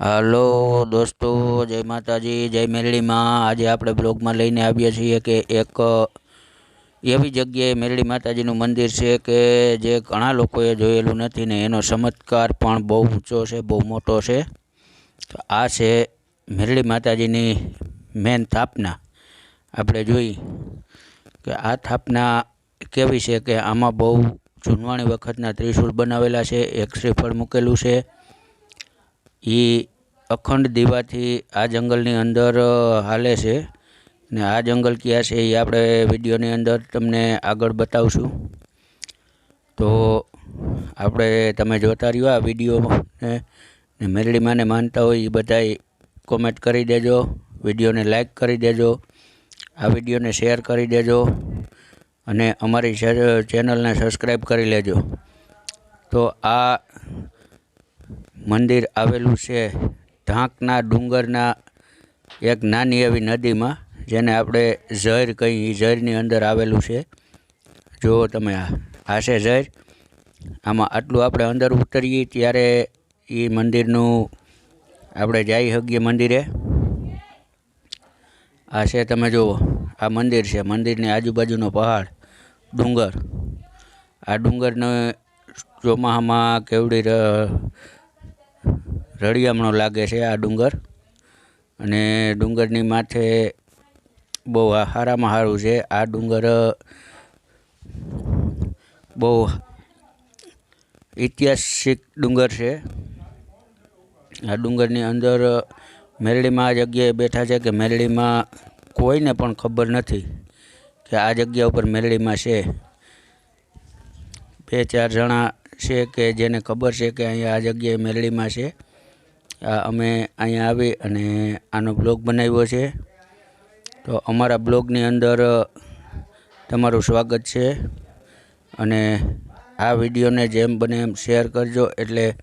હાલો દોસ્તો, જય માતાજી, જય મેરડીમાં। આજે આપણે બ્લોગમાં લઈને આવીએ છીએ કે એક એવી જગ્યાએ મેરડી માતાજીનું મંદિર છે કે જે ઘણા લોકોએ જોયેલું નથી ને એનો ચમત્કાર પણ બહુ ઊંચો છે, બહુ મોટો છે। તો આ છે મેરડી માતાજીની મેન સ્થાપના। આપણે જોઈ કે આ સ્થાપના કેવી છે કે આમાં બહુ જૂનવાણી વખતના ત્રિશૂળ બનાવેલા છે, એક શ્રીફળ મૂકેલું છે। એ અખંડ દીવાથી આ જંગલની અંદર હાલે છે ને આ જંગલ ક્યાં છે એ આપણે વિડીયોની અંદર તમને આગળ બતાવશું। તો આપણે તમે જોતા રહ્યો આ વિડીયોને ને મેરડી માને માનતા હોય એ બધાય કોમેન્ટ કરી દેજો, વિડીયોને લાઈક કરી દેજો, આ વિડીયોને શેર કરી દેજો અને અમારી ચેનલને સબસ્ક્રાઈબ કરી લેજો। તો આ મંદિર આવેલું છે ઢાંકના ડુંગરના એક નાની એવી નદીમાં, જેને આપણે ઝેર કહીએ, એ ઝેરની અંદર આવેલું છે। જો તમે આ છે ઝેર, આમાં આટલું આપણે અંદર ઉતરીએ ત્યારે એ મંદિરનું આપણે જઈ શકીએ મંદિરે। આ છે તમે જુઓ, આ મંદિર છે, મંદિરની આજુબાજુનો પહાડ ડુંગર। આ ડુંગરને ચોમાસામાં કેવડી રળિયામણો લાગે છે આ ડુંગર, અને ડુંગરની માથે બહુ સારામાં સારું છે। આ ડુંગર બહુ ઐતિહાસિક ડુંગર છે। આ ડુંગરની અંદર મેરડીમાં આ જગ્યાએ બેઠા છે કે મેરડીમાં કોઈને પણ ખબર નથી કે આ જગ્યા ઉપર મેરડીમાં છે। 2-4 જણા છે કે જેને ખબર છે કે અહીંયા આ જગ્યાએ મેરડીમાં છે। અમે અહીંયા આવી અને આનો બ્લોગ બનાવ્યો છે। તો અમારા બ્લોગની અંદર તમારું સ્વાગત છે અને આ વિડીયોને જેમ બને એમ શેર કરજો, એટલે